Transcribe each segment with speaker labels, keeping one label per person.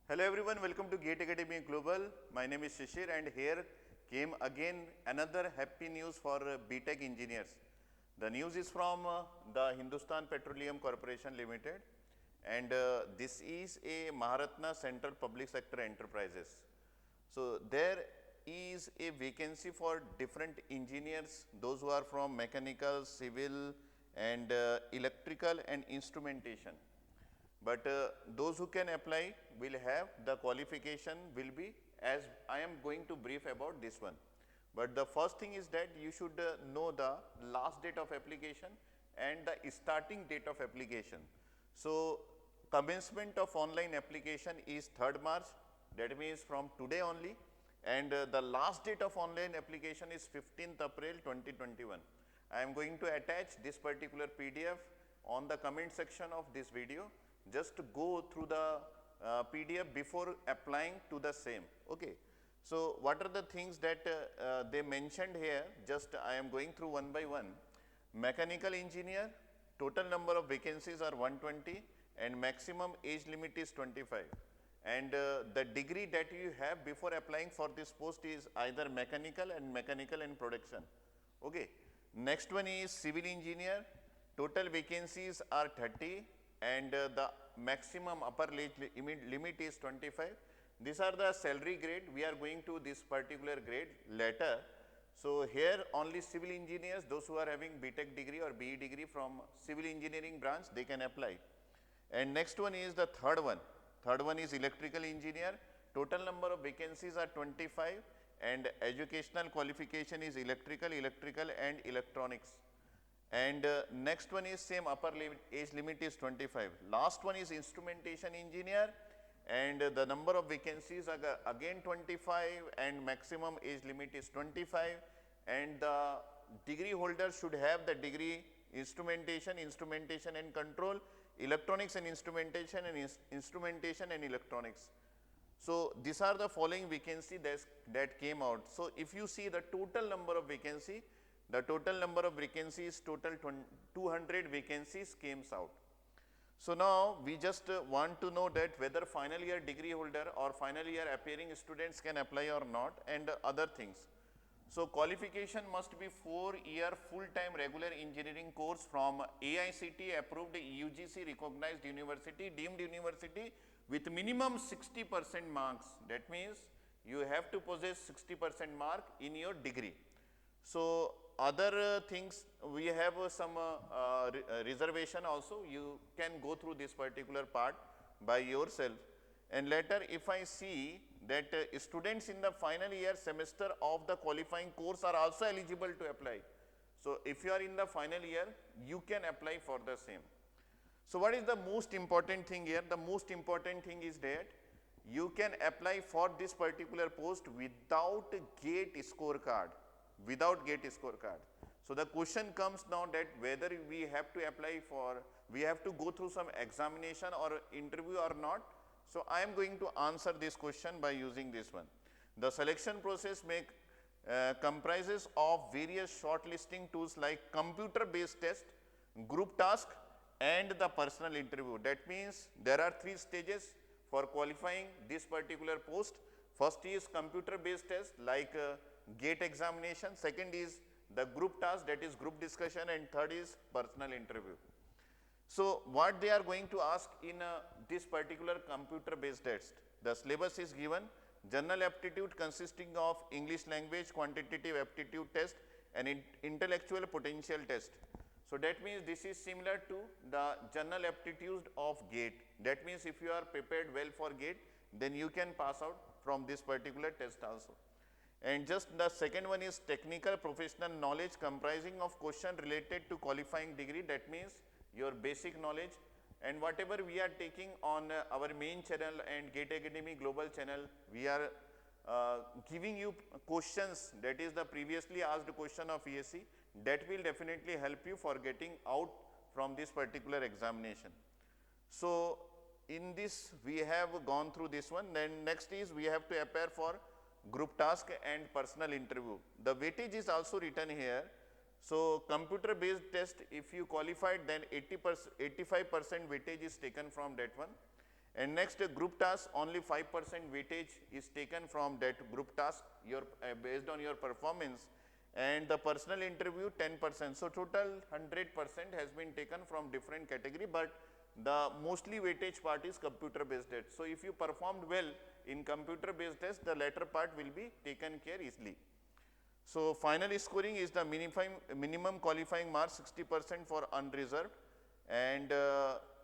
Speaker 1: Hello everyone, welcome to GATE Academy Global. My name is Shishir and here came again another happy news for BTech engineers. The news is from the Hindustan Petroleum Corporation Limited and this is a Maharatna Central Public Sector Enterprises. So there is a vacancy for different engineers, those who are from mechanical, civil and electrical and instrumentation. But those who can apply will have the qualification will be as I am going to brief about this one. But the first thing is that you should know the last date of application and the starting date of application. So commencement of online application is 3rd March, that means from today only, and the last date of online application is 15th April 2021. I am going to attach this particular PDF on the comment section of this video. Just to go through the PDF before applying to the same. Okay. So what are the things that they mentioned here? Just I am going through one by one. Mechanical engineer, total number of vacancies are 120 and maximum age limit is 25. And the degree that you have before applying for this post is either mechanical and production. Okay. Next one is civil engineer, total vacancies are 30 and the maximum upper age limit is 25. These are the salary grade. We are going to this particular grade later. So here only civil engineers, those who are having BTech degree or BE degree from civil engineering branch, they can apply. And next one is the third one. Third one is electrical engineer. Total number of vacancies are 25 and educational qualification is electrical and electronics. And next one is same upper age limit is 25. Last one is instrumentation engineer and the number of vacancies are again 25 and maximum age limit is 25 and the degree holder should have the degree instrumentation and control, electronics and instrumentation and electronics. So these are the following vacancy that came out. So if you see the total number of vacancy, the total number of vacancies, total 200 vacancies came out. So now we just want to know that whether final year degree holder or final year appearing students can apply or not and other things. So qualification must be 4-year full-time regular engineering course from AICTE approved UGC recognized university, deemed university with minimum 60% marks. That means you have to possess 60% mark in your degree. So other things, we have some reservation also. You can go through this particular part by yourself. And later if I see that students in the final year semester of the qualifying course are also eligible to apply. So if you are in the final year, you can apply for the same. So what is the most important thing here? The most important thing is that you can apply for this particular post without GATE scorecard. Without GATE scorecard. So the question comes now that whether we have to apply for, we have to go through some examination or interview or not. So I am going to answer this question by using this one. The selection process comprises of various shortlisting tools like computer based test, group task and the personal interview. That means there are 3 stages for qualifying this particular post. First is computer based test like GATE examination, second is the group task, that is group discussion, and third is personal interview. So what they are going to ask in this particular computer based test, the syllabus is given: general aptitude consisting of English language, quantitative aptitude test and intellectual potential test. So that means this is similar to the general aptitude of GATE. That means if you are prepared well for GATE, then you can pass out from this particular test also. And just the second one is technical professional knowledge comprising of question related to qualifying degree. That means your basic knowledge, and whatever we are taking on our main channel and GATE Academy Global channel, we are giving you questions, that is the previously asked question of ESE, that will definitely help you for getting out from this particular examination. So in this we have gone through this one. Then next is we have to appear for group task and personal interview. The weightage is also written here. So computer based test, if you qualified, then 85% weightage is taken from that one. And next, group task, only 5% weightage is taken from that group task based on your performance, and the personal interview 10%. So total 100% has been taken from different category, but the mostly weightage part is computer based test. So if you performed well in computer based test, the latter part will be taken care easily. So final scoring is the minimum qualifying mark 60% for unreserved, and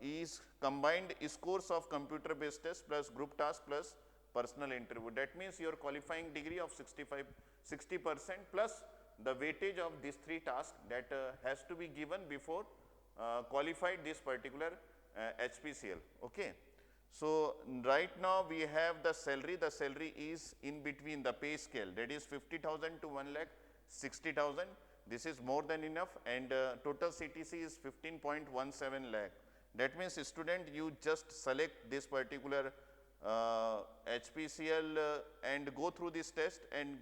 Speaker 1: is combined scores of computer based test plus group task plus personal interview. That means your qualifying degree of 60% plus the weightage of these three tasks that has to be given before qualified this particular HPCL. Okay. So right now we have the salary is in between the pay scale, that is 50,000 to 1,60,000. This is more than enough, and total CTC is 15.17 lakh. That means student, you just select this particular HPCL and go through this test and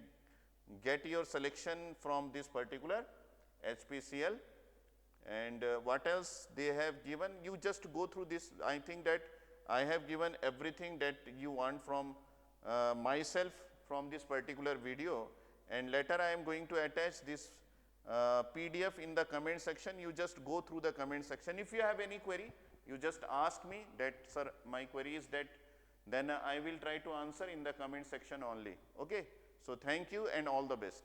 Speaker 1: get your selection from this particular HPCL. And what else they have given, you just go through this. I think that I have given everything that you want from myself from this particular video, and later I am going to attach this PDF in the comment section. You just go through the comment section. If you have any query, you just ask me that, sir, my query is that, then I will try to answer in the comment section only. Okay. So thank you and all the best.